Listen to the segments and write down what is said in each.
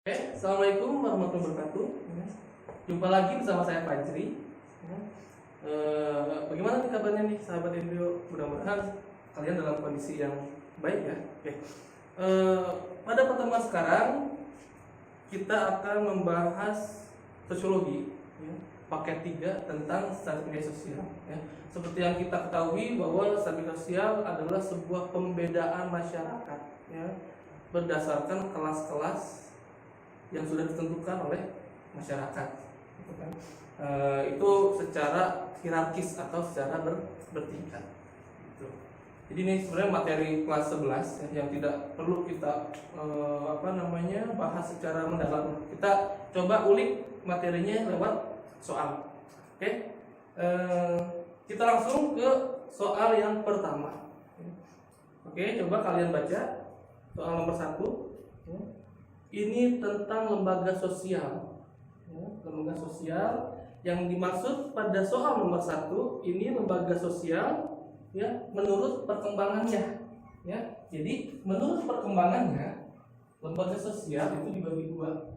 Assalamualaikum warahmatullahi wabarakatuh. Jumpa lagi bersama saya Fajri. Bagaimana nih kabarnya nih sahabat Endrio? Mudah-mudahan kalian dalam kondisi yang baik ya. Pada pertemuan sekarang kita akan membahas sosiologi ya, paket 3 tentang stratifikasi sosial ya. Seperti yang kita ketahui bahwa stratifikasi sosial adalah sebuah pembedaan masyarakat ya, berdasarkan kelas-kelas yang sudah ditentukan oleh masyarakat gitu kan. Itu secara hierarkis atau secara bertingkat gitu. Jadi ini sebenarnya materi kelas 11 ya, yang tidak perlu kita bahas secara mendalam. Kita coba ulik materinya lewat soal. Oke. Kita langsung ke soal yang pertama. Oke, coba kalian baca soal nomor 1 ya. Ini tentang lembaga sosial ya, lembaga sosial yang dimaksud pada soal nomor 1 ini lembaga sosial ya menurut perkembangannya ya. Jadi menurut perkembangannya lembaga sosial itu dibagi 2.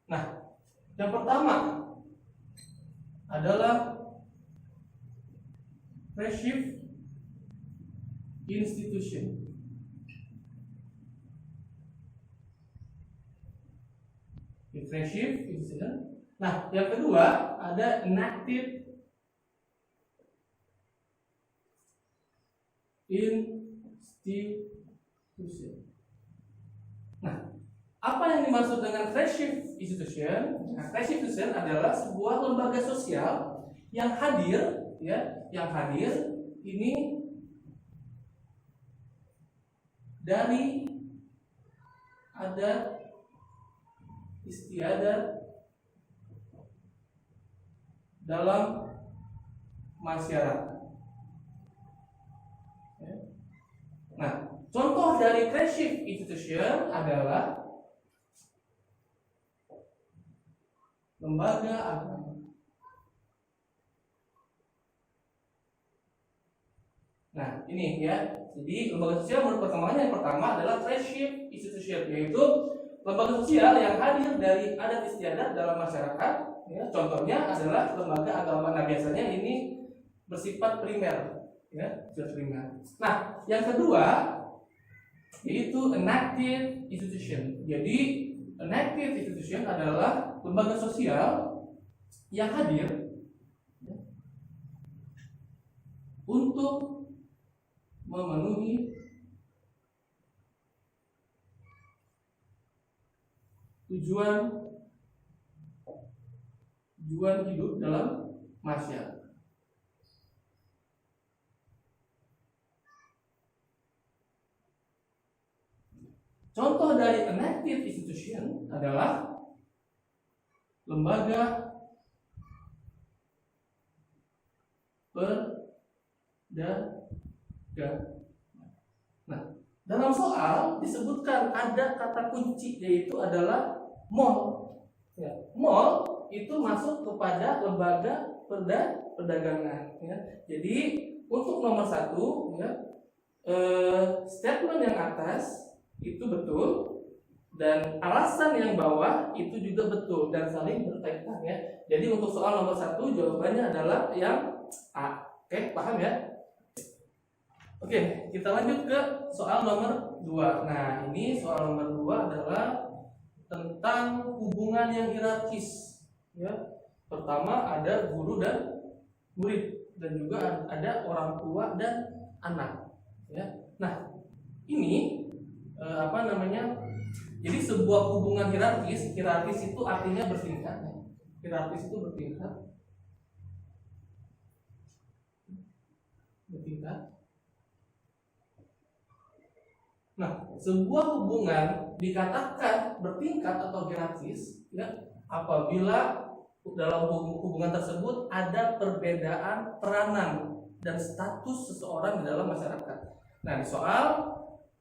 Nah, yang pertama adalah retrieve institution. Retrieve institution. Nah, yang kedua ada enacted institution. Nah, apa yang dimaksud dengan retrieve institution? Nah, retrieve institution adalah sebuah lembaga sosial yang hadir ya, ini dari adat istiadat dalam masyarakat. Nah, contoh dari retrieve institution adalah lembaga agama. Nah, ini ya. Jadi lembaga sosial menurut perkembangannya yang pertama adalah retrieve institution, yaitu lembaga sosial yang hadir dari adat istiadat dalam masyarakat. Ya, contohnya adalah lembaga agama. Nah, biasanya ini bersifat primer, ya, bersifat primer. Nah, yang kedua yaitu enacted institution. Jadi enacted institution adalah lembaga sosial yang hadir ya, untuk memenuhi tujuan hidup dalam masyarakat. Contoh dari enacted institution adalah lembaga perdagangan. Nah, dalam soal disebutkan ada kata kunci yaitu adalah mall. Ya, mall itu masuk kepada lembaga perdagangan. Ya. Jadi untuk nomor 1 ya, statement yang atas itu betul dan alasan yang bawah itu juga betul dan saling berkaitan ya. Jadi untuk soal nomor 1 jawabannya adalah yang A. Oke, paham ya? Oke, kita lanjut ke soal nomor 2. Nah, ini soal nomor 2 adalah tentang hubungan yang hierarkis ya. Pertama ada guru dan murid dan juga ada orang tua dan anak ya. Nah, ini jadi sebuah hubungan hierarkis itu artinya bertingkat. Hierarkis itu bertingkat. Nah, sebuah hubungan dikatakan bertingkat atau hierarkis ya, apabila dalam hubungan tersebut ada perbedaan peranan dan status seseorang di dalam masyarakat. Nah, di soal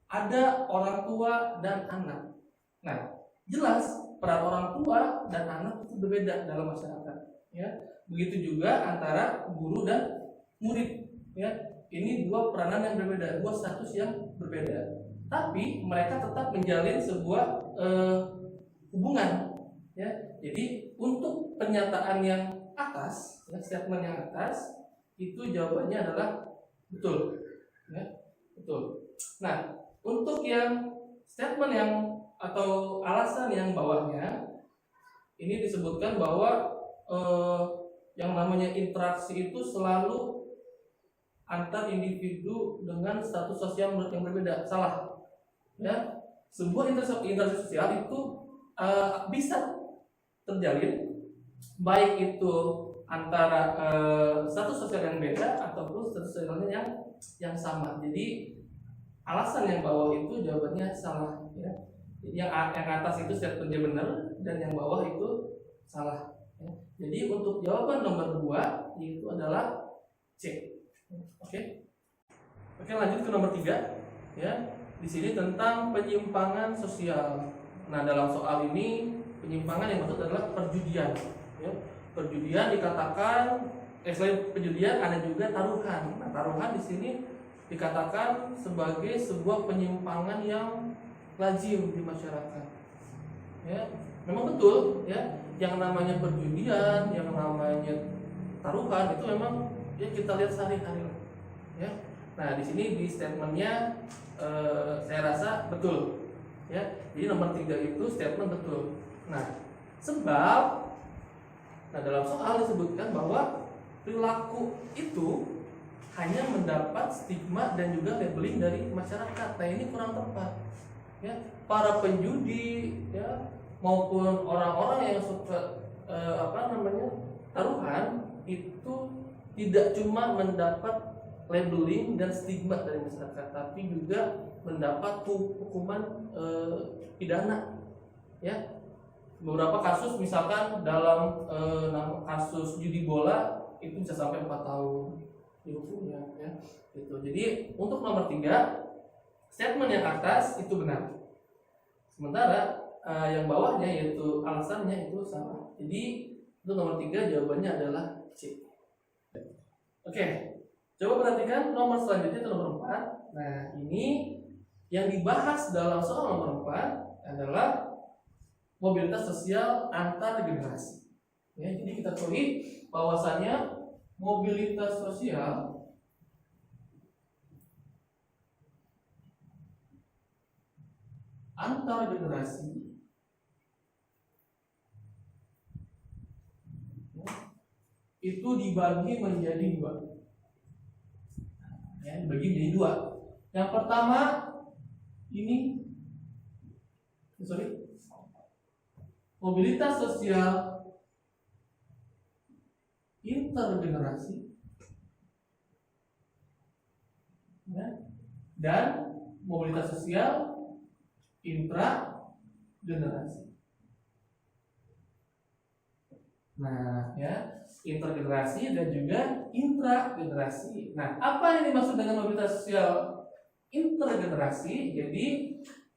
ada orang tua dan anak. Nah, jelas peran orang tua dan anak itu berbeda dalam masyarakat. Ya, begitu juga antara guru dan murid. Ya, ini dua peranan yang berbeda, dua status yang berbeda. Tapi mereka tetap menjalin sebuah hubungan. Ya, jadi untuk pernyataan yang atas, ya, statement yang atas, itu jawabannya adalah betul. Ya, betul. Nah, untuk yang statement yang atau alasan yang bawahnya, ini disebutkan bahwa yang namanya interaksi itu selalu antar individu dengan status sosial yang berbeda. Salah. Ya, sebuah interaksi sosial itu bisa terjalin baik itu antara status sosial yang beda ataupun status sosialnya yang sama. Jadi alasan yang bawah itu jawabannya salah, ya. Jadi yang atas itu statementnya benar dan yang bawah itu salah, ya. Jadi untuk jawaban nomor 2 itu adalah C. Oke. Oke, lanjut ke nomor 3, ya. Di sini tentang penyimpangan sosial. Nah, dalam soal ini penyimpangan yang maksud adalah perjudian, ya. Perjudian dikatakan selain perjudian ada juga taruhan. Nah, taruhan di sini dikatakan sebagai sebuah penyimpangan yang lazim di masyarakat. Ya, memang betul, ya. Yang namanya perjudian, yang namanya taruhan itu memang ya kita lihat sehari-hari, ya. Nah, di sini di statementnya saya rasa betul, ya. Jadi nomor 3 itu statement betul. Nah, sebab dalam soal disebutkan bahwa perilaku itu hanya mendapat stigma dan juga labeling dari masyarakat. Nah, ini kurang tepat. Ya, para penjudi, ya, maupun orang-orang yang suka taruhan itu tidak cuma mendapat labeling dan stigma dari masyarakat, tapi juga mendapat hukuman pidana. Ya, beberapa kasus misalkan dalam kasus judi bola itu bisa sampai 4 tahun dihukumnya, ya. Gitu. Jadi untuk nomor 3 statement yang atas itu benar, sementara yang bawahnya yaitu alasannya itu salah. Jadi untuk nomor 3 jawabannya adalah C. Oke, coba perhatikan nomor selanjutnya itu nomor 4. Nah, ini yang dibahas dalam soal nomor 4 adalah mobilitas sosial antar generasi. Ya, jadi kita ketahui bahwasanya mobilitas sosial antar generasi itu dibagi menjadi 2. Ya, dibagi menjadi 2. Yang pertama ini mobilitas sosial intergenerasi, ya, dan mobilitas sosial intragenerasi. Nah, ya, intergenerasi dan juga intragenerasi. Nah, apa yang dimaksud dengan mobilitas sosial intergenerasi? Jadi,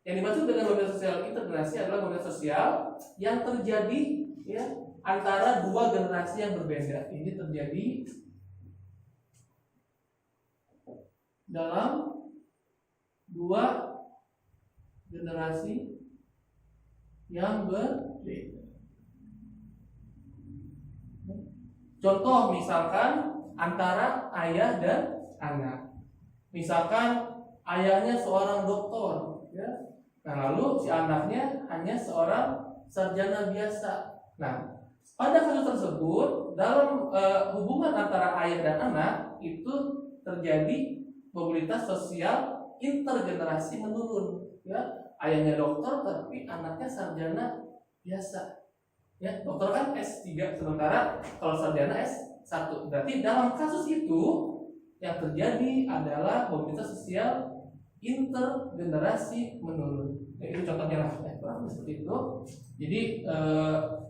yang dimaksud dengan mobilitas sosial intergenerasi adalah mobilitas sosial yang terjadi, ya, antara 2 generasi yang berbeda. Ini terjadi dalam 2 generasi yang berbeda. Contoh misalkan antara ayah dan anak. Misalkan ayahnya seorang doktor, ya. Nah, lalu si anaknya hanya seorang sarjana biasa. Nah, pada kasus tersebut dalam hubungan antara ayah dan anak itu terjadi mobilitas sosial intergenerasi menurun, ya. Ayahnya dokter tapi anaknya sarjana biasa, ya. Dokter kan S3, sementara kalau sarjana S1. Berarti dalam kasus itu yang terjadi adalah mobilitas sosial intergenerasi menurun. Ya, itu contohnya lah, ya, kurang seperti itu. Jadi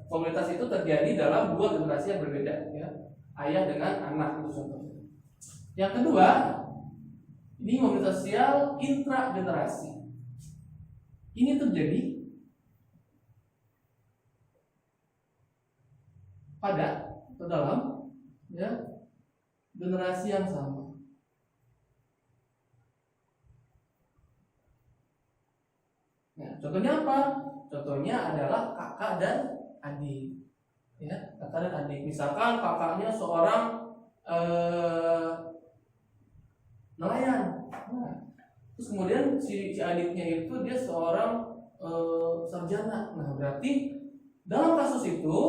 mobilitas itu terjadi dalam 2 generasi yang berbeda, ya. Ayah dengan anak itu contohnya. Yang kedua Ini mobilitas sosial intragenerasi. Ini terjadi pada atau dalam ya generasi yang sama. Nah, contohnya apa? Contohnya adalah kakak dan adik. Ya, kakak dan adik. Misalkan kakaknya seorang nelayan. Nah, terus kemudian si adiknya itu dia seorang sarjana. Nah, berarti dalam kasus itu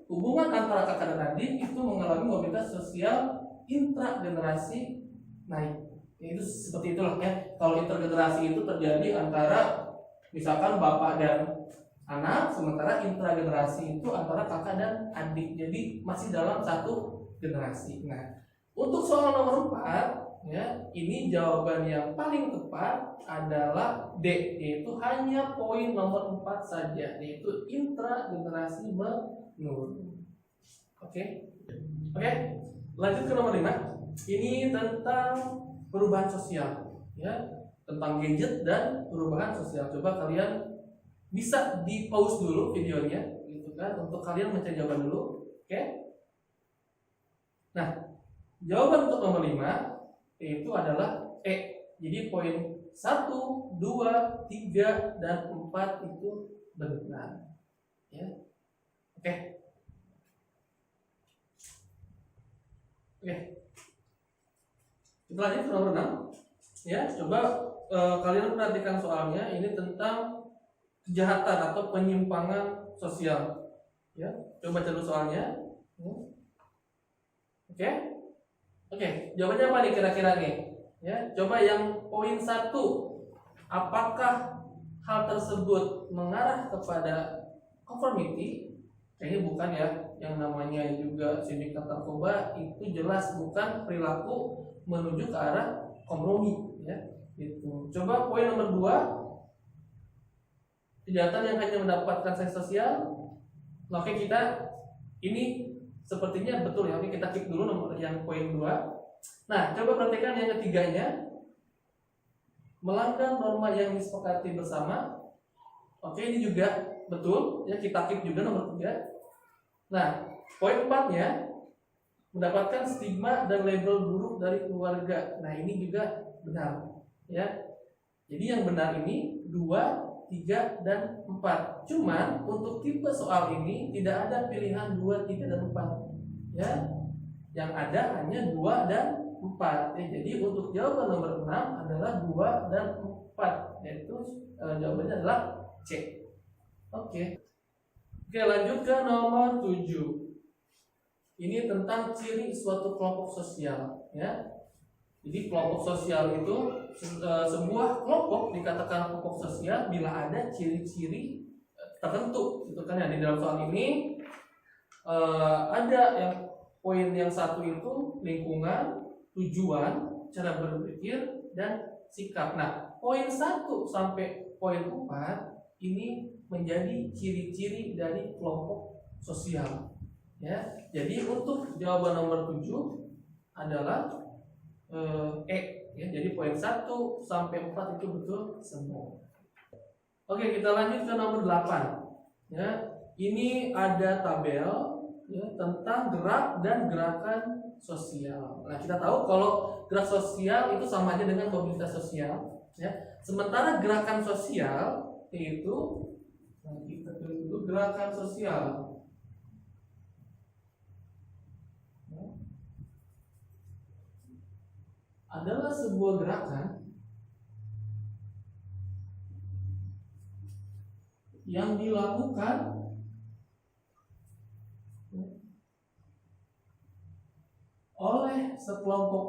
hubungan antara kakak dan adik itu mengalami mobilitas sosial intragenerasi naik. Ya, itu seperti itulah ya. Kalau intergenerasi itu terjadi antara misalkan bapak dan anak, sementara intragenerasi itu antara kakak dan adik. Jadi masih dalam satu generasi. Nah, untuk soal nomor 4 ya, ini jawaban yang paling tepat adalah D, yaitu hanya poin nomor 4 saja, yaitu intragenerasi menurun. Oke. Lanjut ke nomor 5. Ini tentang perubahan sosial ya, tentang gadget dan perubahan sosial. Coba kalian bisa di pause dulu videonya gitu kan, untuk kalian mencari jawaban dulu. Oke. Nah, jawaban untuk nomor 5 yaitu adalah E. Jadi poin 1, 2, 3 dan 4 itu benar ya. Oke. Kita lanjut ke nomor 6 ya. Coba kalian perhatikan soalnya, ini tentang kejahatan atau penyimpangan sosial ya. Coba baca dulu soalnya. Oke, jawabannya apa nih kira-kira nih ya. Coba yang poin 1, apakah hal tersebut mengarah kepada conformity? Kayaknya bukan ya. Yang namanya juga sindikat narkoba itu jelas bukan perilaku menuju ke arah kompromi ya. Itu. Coba poin nomor 2, kejahatan yang hanya mendapatkan sanksi sosial. Oke, kita ini sepertinya betul ya. Oke, kita keep dulu nomor yang poin 2. Nah, coba perhatikan yang ketiganya, melanggar norma yang disepakati bersama. Oke, ini juga betul ya, kita keep juga nomor 3. Nah, poin 4-nya, mendapatkan stigma dan label buruk dari keluarga. Nah, ini juga benar ya. Jadi yang benar ini 2, 3 dan 4. Cuman untuk tipe soal ini tidak ada pilihan 2, 3 dan 4 ya. Yang ada hanya 2 dan 4 ya. Jadi untuk jawaban nomor 6 adalah 2 dan 4, yaitu jawabannya adalah C. Oke, lanjut ke nomor 7. Ini tentang ciri suatu kelompok sosial ya. Jadi kelompok sosial itu sebuah kelompok dikatakan kelompok sosial bila ada ciri-ciri tertentu gitu kan ya. Di dalam soal ini ada yang poin yang 1 itu lingkungan, tujuan, cara berpikir dan sikap. Nah, poin 1 sampai poin 4 ini menjadi ciri-ciri dari kelompok sosial ya. Jadi untuk jawaban nomor 7 adalah E ya. Jadi poin 1 sampai 4 itu betul semua. Oke, kita lanjut ke nomor 8 ya. Ini ada tabel ya, tentang gerak dan gerakan sosial. Nah, kita tahu kalau gerak sosial itu sama aja dengan mobilitas sosial ya. Sementara gerakan sosial yaitu, kita tulis dulu, gerakan sosial adalah sebuah gerakan yang dilakukan oleh sekelompok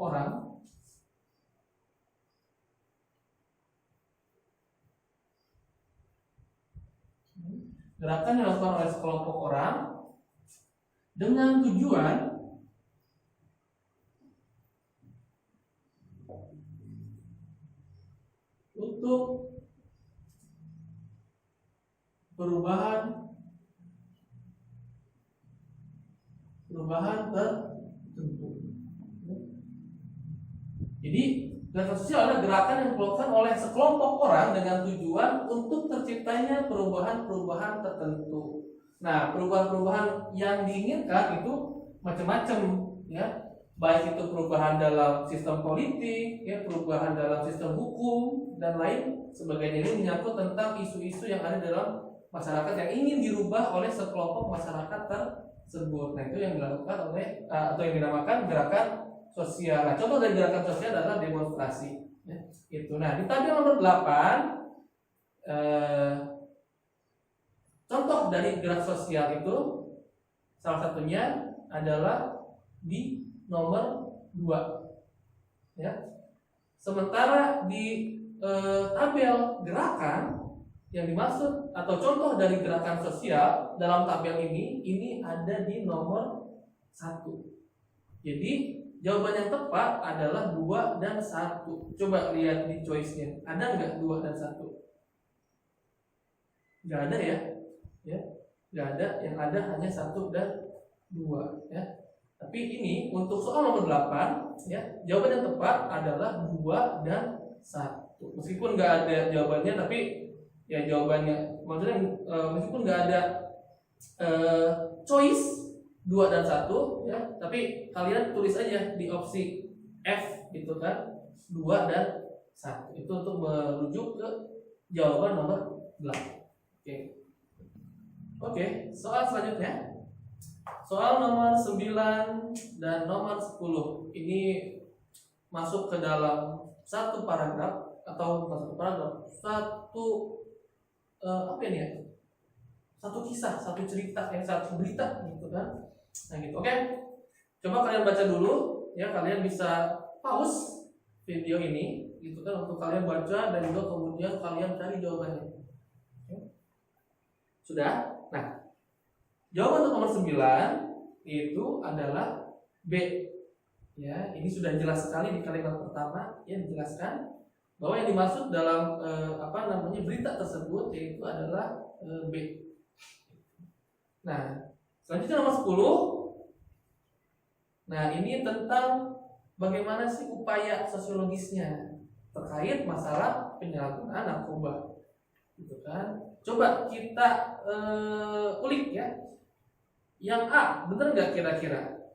orang dengan tujuan untuk perubahan tertentu. Jadi Gerakan sosial adalah gerakan yang dilakukan oleh sekelompok orang dengan tujuan untuk terciptanya perubahan-perubahan tertentu. Nah, perubahan-perubahan yang diinginkan itu macam-macam, ya. Baik itu perubahan dalam sistem politik, ya, perubahan dalam sistem hukum dan lain sebagainya. Ini menyangkut tentang isu-isu yang ada dalam masyarakat yang ingin dirubah oleh sekelompok masyarakat tersebut. Nah, itu yang dilakukan oleh atau yang dinamakan gerakan sosial. Nah, contoh dari gerakan sosial adalah demonstrasi, ya. Itu. Nah, di tabel nomor 8 contoh dari gerak sosial itu salah satunya adalah di nomor 2, ya. Sementara di tabel gerakan yang dimaksud atau contoh dari gerakan sosial dalam tabel ini ada di nomor 1. Jadi jawaban yang tepat adalah 2 dan 1. Coba lihat di choice-nya. Ada nggak 2 dan 1? Nggak ada, ya. Ya, nggak ada. Yang ada hanya 1 dan 2, ya. Tapi ini untuk soal nomor 8, ya, jawaban yang tepat adalah 2 dan 1. Meskipun nggak ada jawabannya, tapi ya jawabannya maksudnya meskipun nggak ada choice 2 dan 1, ya, tapi kalian tulis aja di opsi F gitu kan, 2 dan 1. Itu untuk merujuk ke jawaban nomor 8. Oke, soal selanjutnya. Soal nomor 9 dan nomor 10. Ini masuk ke dalam satu paragraf atau bukan satu paragraf, apa ini ya? Satu kisah, satu cerita, satu berita gitu kan. Nah gitu. Oke. Coba kalian baca dulu, ya. Kalian bisa pause video ini gitu kan untuk kalian baca dan juga kemudian kalian cari jawabannya. Oke. Sudah? Nah, jawaban untuk nomor 9 itu adalah B. Ya, ini sudah jelas sekali di kalimat pertama, ya, dijelaskan bahwa yang dimaksud dalam berita tersebut yaitu adalah B. Nah, selanjutnya nomor 10. Nah, ini tentang bagaimana sih upaya sosiologisnya terkait masalah penyalahgunaan narkoba. Gitu kan? Coba kita ulik, ya. Yang A, benar nggak kira-kira?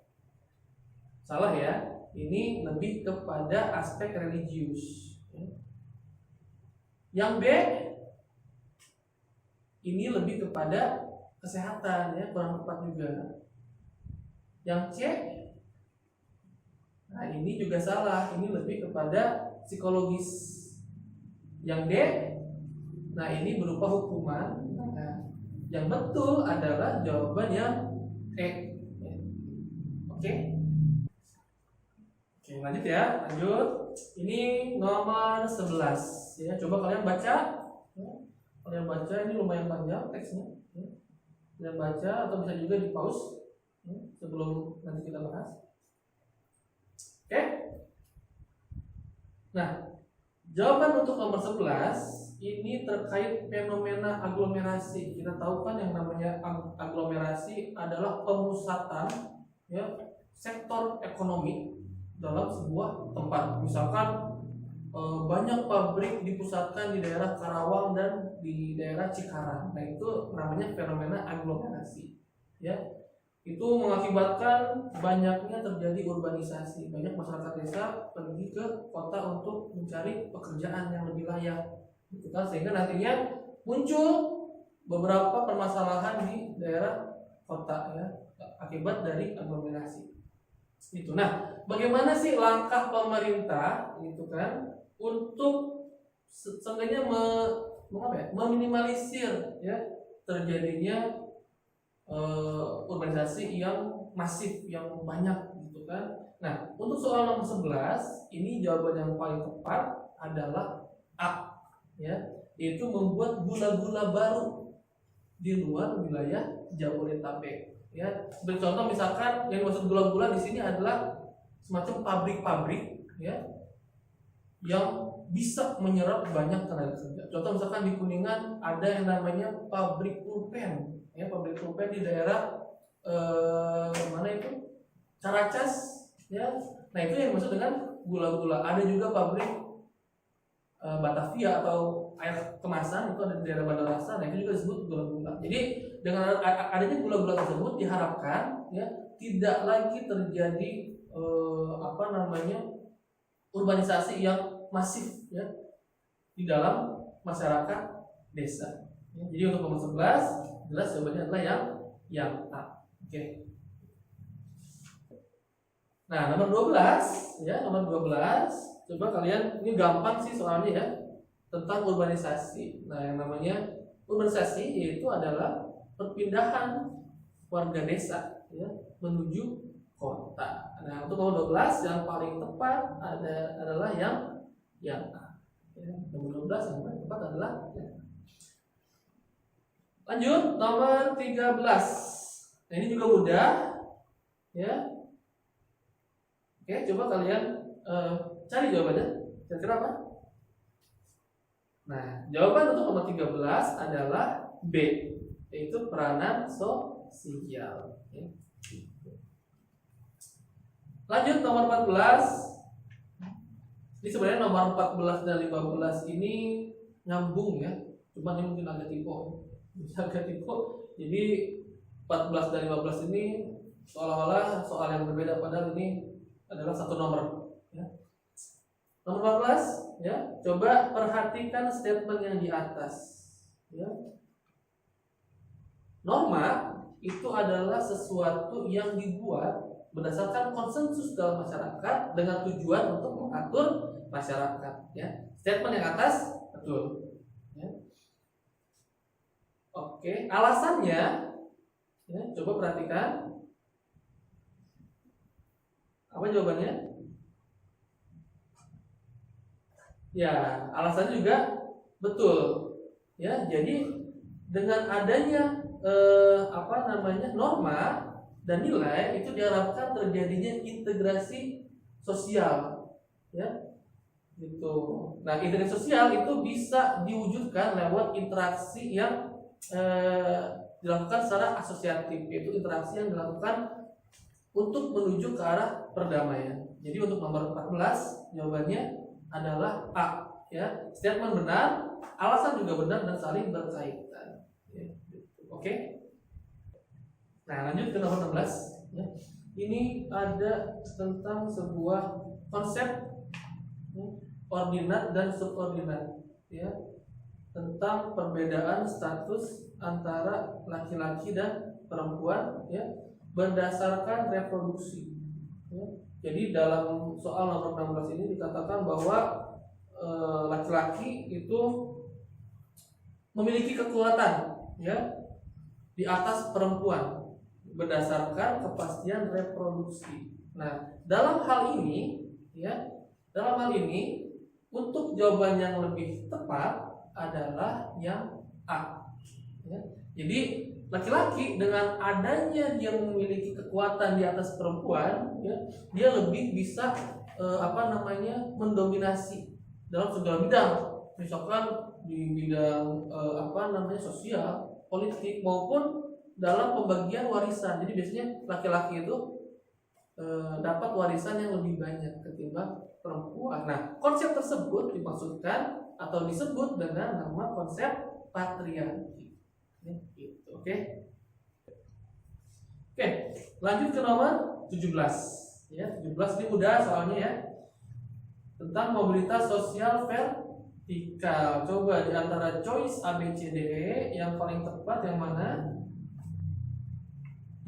Salah, ya. Ini lebih kepada aspek religius. Yang B, ini lebih kepada kesehatan, ya, kurang tepat juga. Yang C, nah ini juga salah, ini lebih kepada psikologis. Yang D, nah ini berupa hukuman. Nah, yang betul adalah jawaban yang E. Oke, lanjut, ya, lanjut. Ini nomor 11, ya. Coba kalian baca, ya. Kalian baca, ini lumayan panjang teksnya, ya. Kalian baca atau bisa juga di pause, ya, sebelum nanti kita bahas. Oke. Nah, jawaban untuk nomor 11 ini terkait fenomena aglomerasi. Kita tahu kan yang namanya aglomerasi adalah pemusatan, ya, sektor ekonomi dalam sebuah tempat. Misalkan banyak pabrik dipusatkan di daerah Karawang dan di daerah Cikarang. Nah, itu namanya fenomena aglomerasi, ya. Itu mengakibatkan banyaknya terjadi urbanisasi. Banyak masyarakat desa pergi ke kota untuk mencari pekerjaan yang lebih layak, gitu kan? Sehingga nantinya muncul beberapa permasalahan di daerah kota, ya, akibat dari aglomerasi. Itu. Nah, bagaimana sih langkah pemerintah, gitu kan, untuk seenggaknya meminimalisir, ya, terjadinya urbanisasi yang masif, yang banyak, gitu kan. Nah, untuk soal nomor 11 ini jawaban yang paling tepat adalah A, ya, yaitu membuat gula-gula baru di luar wilayah Jabodetabek, ya. Sebagai contoh, misalkan yang dimaksud gula-gula di sini adalah semacam pabrik-pabrik, ya, yang bisa menyerap banyak tenaga kerja. Contoh misalkan di Kuningan ada yang namanya pabrik pulpen, ya, pabrik pulpen di daerah mana itu, Caracas, ya. Nah, itu yang dimaksud dengan gula-gula. Ada juga pabrik Batavia atau air kemasan itu ada di daerah Bandar Lampung, nah itu juga disebut gula-gula. Jadi dengan adanya gula-gula tersebut diharapkan ya tidak lagi terjadi urbanisasi yang masif ya di dalam masyarakat desa. Ya, jadi untuk nomor 11 jelas jawabannya adalah yang A. Oke. Nah, nomor 12 ya, nomor 12 coba kalian, ini gampang sih soalnya ya, tentang urbanisasi. Nah, yang namanya urbanisasi yaitu adalah perpindahan warga desa ya menuju kota. Nah, untuk nomor 12 yang paling tepat adalah yang A. Ya, nomor 12 yang paling tepat adalah yang A. Lanjut nomor 13. Nah, ini juga mudah ya. Oke, coba kalian cari jawabannya. Kira-kira apa? Nah, jawaban untuk nomor 13 adalah B, yaitu peranan sosial. Ya. Lanjut nomor 14. Ini sebenarnya nomor 14 dan 15 ini nyambung ya. Cuma ini mungkin agak tipe. Jadi 14 dan 15 ini seolah-olah soal yang berbeda, padahal ini adalah satu nomor ya. Nomor 14 ya, coba perhatikan statement yang di atas ya. Norma itu adalah sesuatu yang dibuat berdasarkan konsensus dalam masyarakat dengan tujuan untuk mengatur masyarakat ya. Statement yang atas betul ya. Oke, alasannya ya, coba perhatikan. Apa jawabannya? Ya, alasannya juga betul. Ya, jadi dengan adanya norma dan nilai itu diharapkan terjadinya integrasi sosial. Ya. Gitu. Nah, integrasi sosial itu bisa diwujudkan lewat interaksi yang dilakukan secara asosiatif, yaitu interaksi yang dilakukan untuk menuju ke arah perdamaian. Jadi untuk nomor 14 jawabannya adalah A ya. Statement benar, alasan juga benar dan saling berkaitan ya. Oke. Nah, lanjut ke nomor 16 ya. Ini ada tentang sebuah konsep ya, ordinat dan subordinat ya, tentang perbedaan status antara laki-laki dan perempuan ya berdasarkan reproduksi ya. Jadi dalam soal nomor 16 ini dikatakan bahwa laki-laki itu memiliki kekuatan ya di atas perempuan berdasarkan kepastian reproduksi. Nah, dalam hal ini untuk jawaban yang lebih tepat adalah yang A ya. Jadi laki-laki dengan adanya dia memiliki kekuatan di atas perempuan ya, dia lebih bisa mendominasi dalam segala bidang, misalkan di bidang sosial, politik maupun dalam pembagian warisan. Jadi biasanya laki-laki itu dapat warisan yang lebih banyak ketimbang perempuan. Nah, konsep tersebut dimaksudkan atau disebut dengan nama konsep patriarki. Gitu. Oke, lanjut ke nomor 17 ya. 17 ini mudah soalnya ya, tentang mobilitas sosial vertikal. Coba di antara choice A, B, C, D, E yang paling tepat yang mana?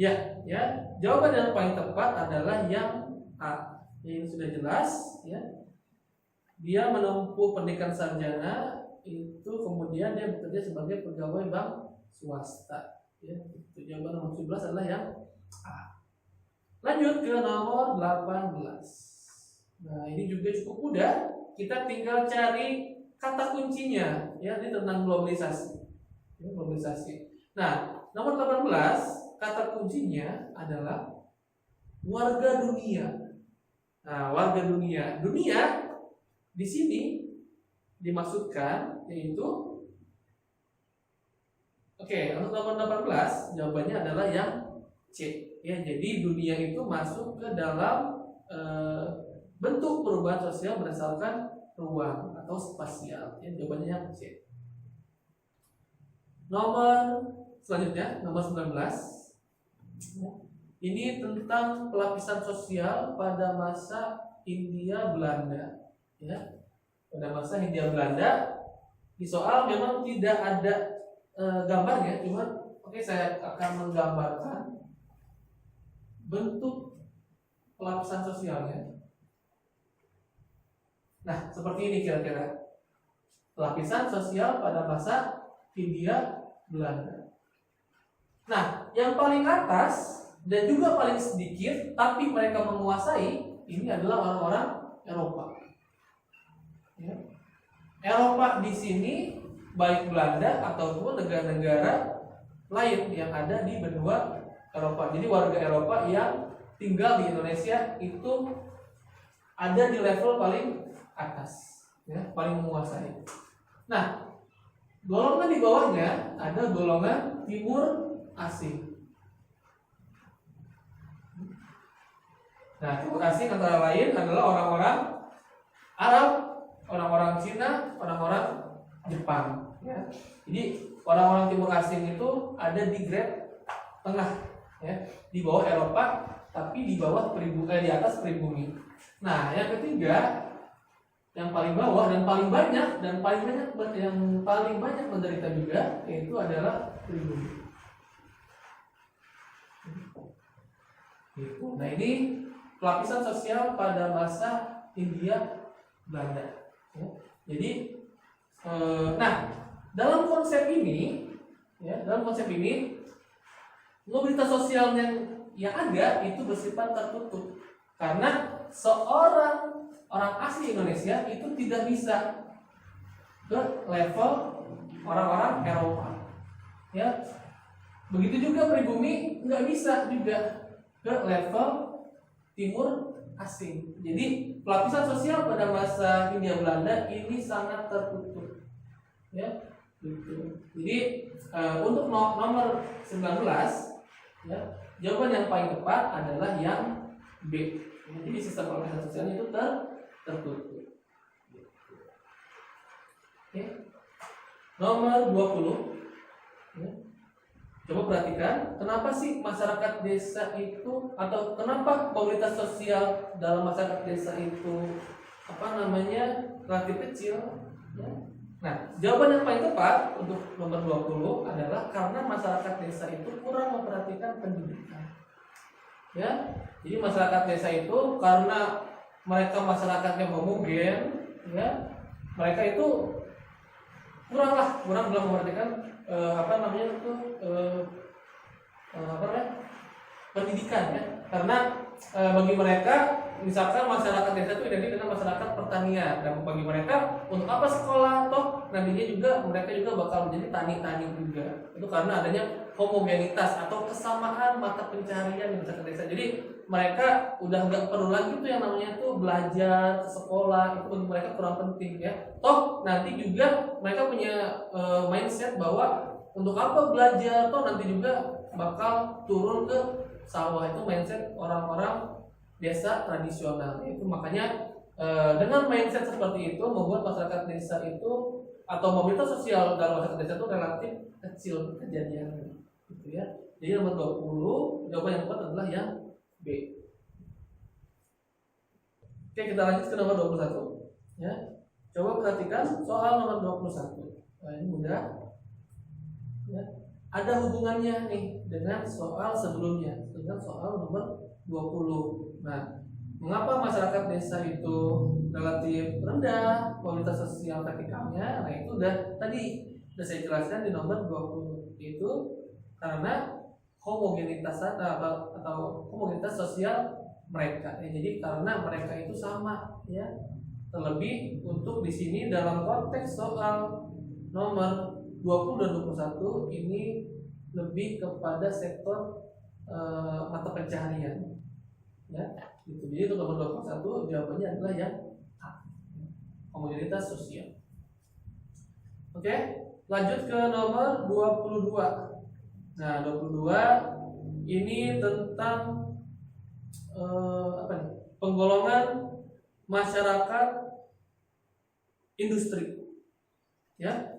Ya, jawaban yang paling tepat adalah yang A. Ini sudah jelas ya. Dia menempuh pendidikan sarjana, itu kemudian dia bekerja sebagai pegawai bank swasta ya. Itu jawaban nomor 17 adalah yang A. Lanjut ke nomor 18. Nah, ini juga cukup mudah. Kita tinggal cari kata kuncinya ya, ini tentang globalisasi. Ya, globalisasi. Nah, nomor 18 kata kuncinya adalah warga dunia. Nah, warga dunia. Dunia di sini dimaksudkan yaitu untuk nomor 18 jawabannya adalah yang C. Ya, jadi dunia itu masuk ke dalam bentuk perubahan sosial berdasarkan ruang atau spasial. Ya, jawabannya yang C. Nomor selanjutnya, nomor 19. Ini tentang pelapisan sosial pada masa Hindia Belanda. Ya, pada masa Hindia Belanda. Di soal memang tidak ada gambarnya, cuma oke, saya akan menggambarkan bentuk pelapisan sosialnya. Nah, seperti ini kira-kira pelapisan sosial pada masa Hindia Belanda. Nah, yang paling atas dan juga paling sedikit tapi mereka menguasai ini adalah orang-orang Eropa. Ya. Eropa di sini baik Belanda ataupun negara-negara lain yang ada di benua Eropa. Jadi warga Eropa yang tinggal di Indonesia itu ada di level paling atas, ya, paling menguasai. Nah, golongan di bawahnya ada golongan timur asing. Nah, timur asing antara lain adalah orang-orang Arab, orang-orang Cina, orang-orang Jepang. Ya. Jadi orang-orang timur asing itu ada di grade tengah, ya, di bawah Eropa, tapi di bawah di atas pribumi. Nah, yang ketiga, yang paling bawah dan paling banyak menderita juga, yaitu adalah pribumi. Nah, ini pelapisan sosial pada masa Hindia Belanda. Ya. Jadi, nah, dalam konsep ini, mobilitas sosial yang ada itu bersifat tertutup, karena seorang orang asli Indonesia itu tidak bisa ke level orang-orang Eropa. Ya, begitu juga pribumi nggak bisa juga ke level timur asing. Jadi pelapisan sosial pada masa Hindia Belanda ini sangat tertutup. Ya, gitu. Jadi untuk nomor 19, ya, jawaban yang paling tepat adalah yang B. Jadi sistem pelapisan sosial itu tertutup. Oke. Nomor 20. Ya. Coba perhatikan, kenapa sih masyarakat desa itu, atau kenapa mobilitas sosial dalam masyarakat desa itu relatif kecil? Ya. Nah, jawaban yang paling tepat untuk nomor 20 adalah karena masyarakat desa itu kurang memperhatikan pendidikan. Ya, jadi masyarakat desa itu karena mereka masyarakatnya homogen, ya, mereka itu kurang dalam memperhatikan pendidikan, ya, karena bagi mereka misalkan masyarakat desa itu identik dengan masyarakat pertanian, dan bagi mereka untuk apa sekolah, toh nantinya juga mereka juga bakal menjadi tani juga. Itu karena adanya homogenitas atau kesamaan mata pencaharian di masyarakat desa. Jadi mereka udah nggak perlu lagi tuh yang namanya tuh belajar ke sekolah, itu bagi mereka kurang penting, ya. Toh nanti juga mereka punya mindset bahwa untuk apa belajar, toh nanti juga bakal turun ke sawah. Itu mindset orang-orang desa tradisional. Itu makanya dengan mindset seperti itu membuat masyarakat desa itu, atau mobilitas sosial dalam masyarakat desa itu relatif kecil kejadiannya, gitu ya. Jadi nomor 20 jawaban yang tepat adalah yang B. Oke, kita lanjut ke nomor 21, ya. Coba perhatikan soal nomor 21. Nah, ini mudah, ya. Ada hubungannya nih dengan soal sebelumnya, dengan soal nomor 20. Nah, mengapa masyarakat desa itu relatif rendah mobilitas sosial vertikalnya? Nah, itu udah saya jelaskan di nomor 20. Itu karena homogenitas atau homogenitas sosial mereka. Ya, jadi karena mereka itu sama, ya. Terlebih untuk di sini dalam konteks soal nomor 20 dan 21 ini lebih kepada sektor mata pencaharian, ya. Gitu. Jadi untuk nomor 21 jawabannya adalah yang A, homogenitas sosial. Oke, lanjut ke nomor 22. Nah, 22 ini tentang penggolongan masyarakat industri, ya.